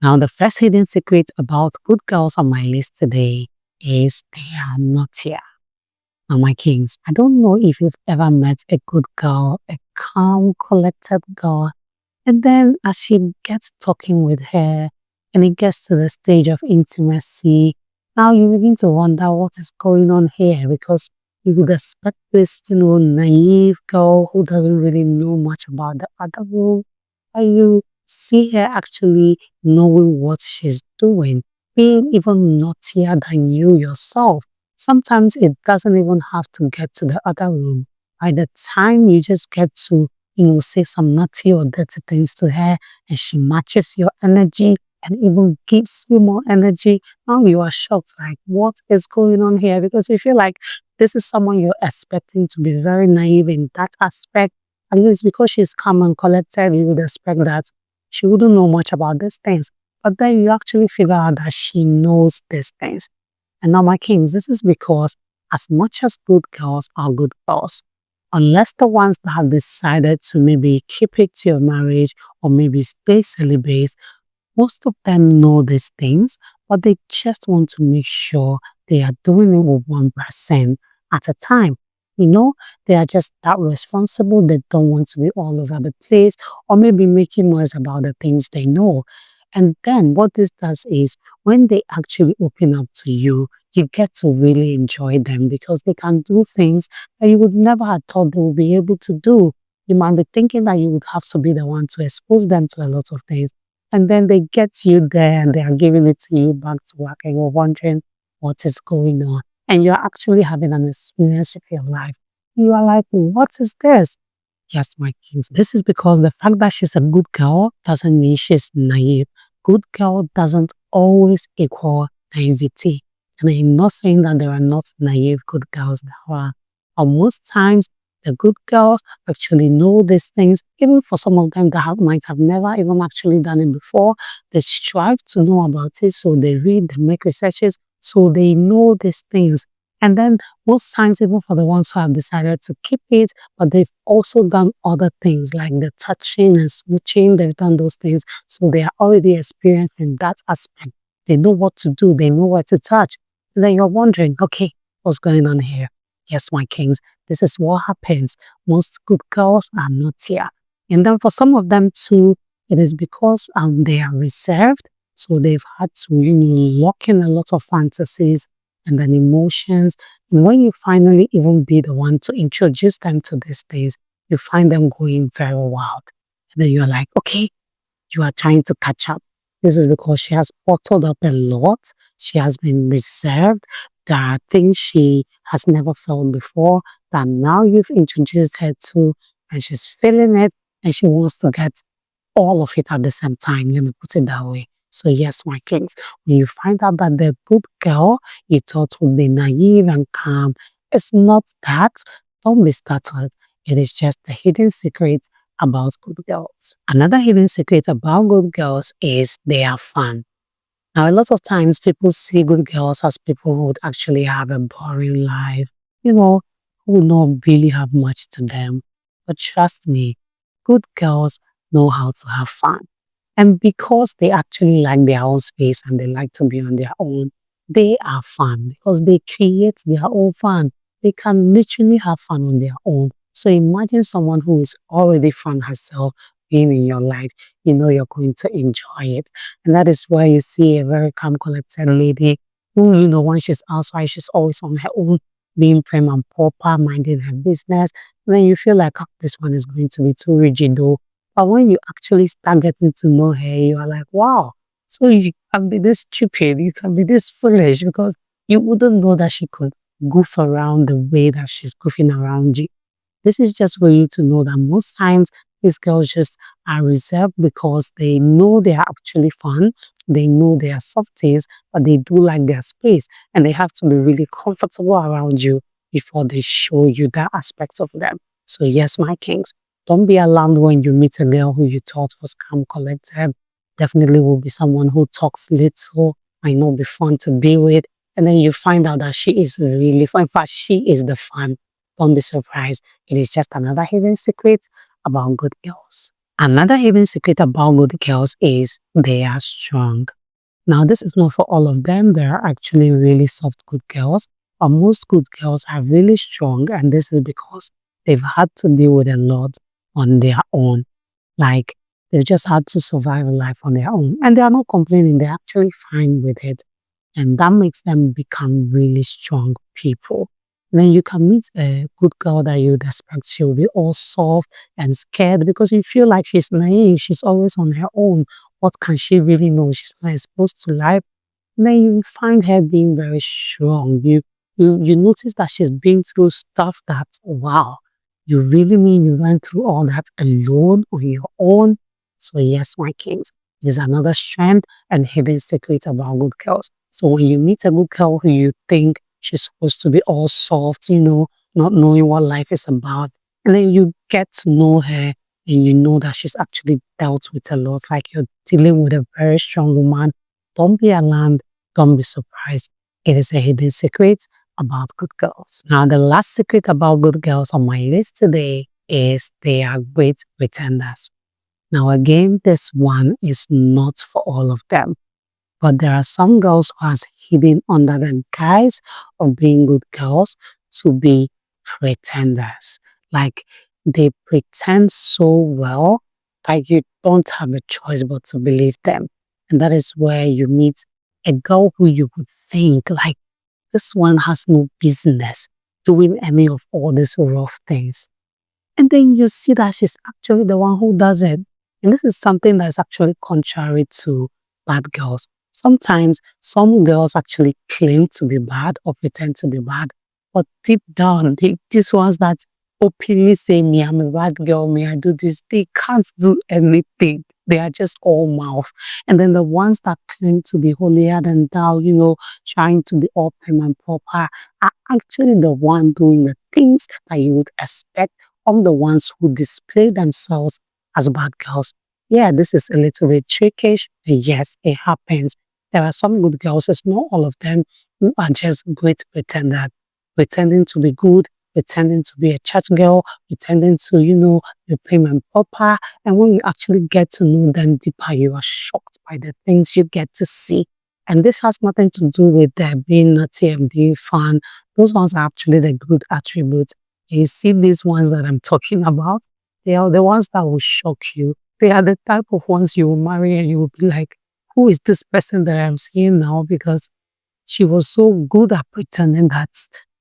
Now, the first hidden secret about good girls on my list today is they are naughtier. Now, my kings, I don't know if you've ever met a good girl, a calm, collected girl, and then as she gets talking with her and it gets to the stage of intimacy, now you begin to wonder what is going on here because you would expect this, naive girl who doesn't really know much about the other room. But you see her actually knowing what she's doing, being even naughtier than you yourself. Sometimes it doesn't even have to get to the other room. By the time you just get to say some naughty or dirty things to her and she matches your energy and even gives you more energy. Now you are shocked, like, what is going on here? Because you feel like this is someone you're expecting to be very naive in that aspect. At least because she's calm and collected, you would expect that she wouldn't know much about these things. But then you actually figure out that she knows these things. And now, my kings, this is because as much as good girls are good girls, unless the ones that have decided to maybe keep it to your marriage or maybe stay celibate, most of them know these things, but they just want to make sure they are doing it with 1% at a time. They are just that responsible. They don't want to be all over the place or maybe making noise about the things they know. And then what this does is when they actually open up to you, you get to really enjoy them because they can do things that you would never have thought they would be able to do. You might be thinking that you would have to be the one to expose them to a lot of things. And then they get you there and they are giving it to you back to work and you're wondering what is going on. And you're actually having an experience of your life. You are like, what is this? Yes, my kings. This is because the fact that she's a good girl doesn't mean she's naive. Good girl doesn't always equal naivety. And I'm not saying that there are not naive good girls. There are. But most times, the good girls actually know these things. Even for some of them that might have never even actually done it before, they strive to know about it. So they read, they make researches, so they know these things. And then most times, even for the ones who have decided to keep it, but they've also done other things like the touching and smooching, they've done those things. So they are already experienced in that aspect. They know what to do, they know where to touch. And then you're wondering, okay, what's going on here? Yes, my kings, this is what happens. Most good girls are not here. And then for some of them too, it is because they are reserved. So they've had to lock in a lot of fantasies and then emotions. And when you finally even be the one to introduce them to these things, you find them going very wild. And then you're like, okay, you are trying to catch up. This is because she has bottled up a lot. She has been reserved. There are things she has never felt before that now you've introduced her to and she's feeling it and she wants to get all of it at the same time. Let me put it that way. So yes, my kings, when you find out that the good girl you thought would be naive and calm, it's not that. Don't be startled. It is just the hidden secret about good girls. Another hidden secret about good girls is they are fun. Now, a lot of times people see good girls as people who would actually have a boring life, who would not really have much to them. But trust me, good girls know how to have fun. And because they actually like their own space and they like to be on their own, they are fun because they create their own fun. They can literally have fun on their own. So imagine someone who is already fun herself being in your life. You know you're going to enjoy it. And that is why you see a very calm, collected lady who, when she's outside, she's always on her own, being prim and proper, minding her business. And then you feel like, oh, this one is going to be too rigid though. But when you actually start getting to know her, you are like, wow, so you can be this stupid, you can be this foolish because you wouldn't know that she could goof around the way that she's goofing around you. This is just for you to know that most times these girls just are reserved because they know they are actually fun, they know they are softies, but they do like their space and they have to be really comfortable around you before they show you that aspect of them. So yes, my kings, don't be alarmed when you meet a girl who you thought was calm, collected. Definitely will be someone who talks little, might not be fun to be with, and then you find out that she is really fun. In fact, she is the fun. Don't be surprised. It is just another hidden secret about good girls. Another hidden secret about good girls is they are strong. Now, this is not for all of them. There are actually really soft good girls, but most good girls are really strong, and this is because they've had to deal with a lot on their own. Like, they've just had to survive life on their own, and they are not complaining. They're actually fine with it, and that makes them become really strong people. And then you can meet a good girl that you'd expect she'll be all soft and scared because you feel like she's naive. She's always on her own. What can she really know? She's not exposed to life. And then you find her being very strong. You notice that she's been through stuff that, wow, you really mean you went through all that alone on your own? So yes, my kings, is another strength and hidden secret about good girls. So when you meet a good girl who you think she's supposed to be all soft, not knowing what life is about, and then you get to know her and you know that she's actually dealt with a lot, like you're dealing with a very strong woman, don't be alarmed, don't be surprised. It is a hidden secret about good girls. Now, the last secret about good girls on my list today is they are great pretenders. Now, again, this one is not for all of them, but there are some girls who are hidden under the guise of being good girls to be pretenders. Like they pretend so well that you don't have a choice but to believe them. And that is where you meet a girl who you would think like this one has no business doing any of all these rough things. And then you see that she's actually the one who does it. And this is something that's actually contrary to bad girls. Sometimes some girls actually claim to be bad or pretend to be bad, but deep down, these ones that openly say, me, I'm a bad girl, me, I do this, they can't do anything. They are just all mouth. And then the ones that claim to be holier than thou, trying to be all prim and proper, are actually the one doing the things that you would expect of the ones who display themselves as bad girls. Yeah, this is a little bit trickish. Yes, it happens. There are some good girls, it's not all of them, who are just great pretenders, pretending to be good, pretending to be a church girl, pretending to, be prim and proper. And when you actually get to know them deeper, you are shocked by the things you get to see. And this has nothing to do with being naughty and being fun. Those ones are actually the good attributes. You see these ones that I'm talking about, they are the ones that will shock you. They are the type of ones you will marry and you will be like, who is this person that I'm seeing now? Because she was so good at pretending that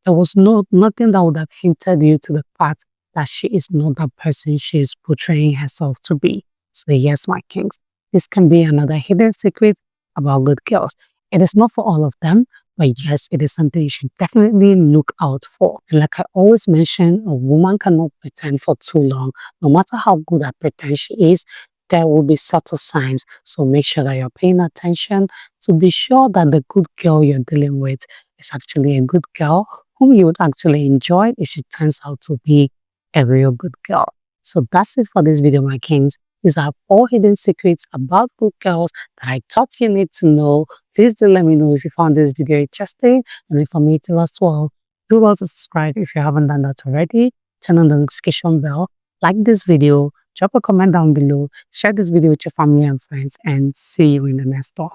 there was nothing that would have hinted you to the fact that she is not the person she is portraying herself to be. So yes, my kings, this can be another hidden secret about good girls. It is not for all of them, but yes, it is something you should definitely look out for. And like I always mention, a woman cannot pretend for too long. No matter how good at pretend she is, there will be subtle signs. So make sure that you're paying attention to be sure that the good girl you're dealing with is actually a good girl whom you would actually enjoy if she turns out to be a real good girl. So that's it for this video, my kings. These are 4 hidden secrets about good girls that I thought you need to know. Please do let me know if you found this video interesting and informative as well. Do well to subscribe if you haven't done that already. Turn on the notification bell. Like this video. Drop a comment down below. Share this video with your family and friends. And see you in the next one.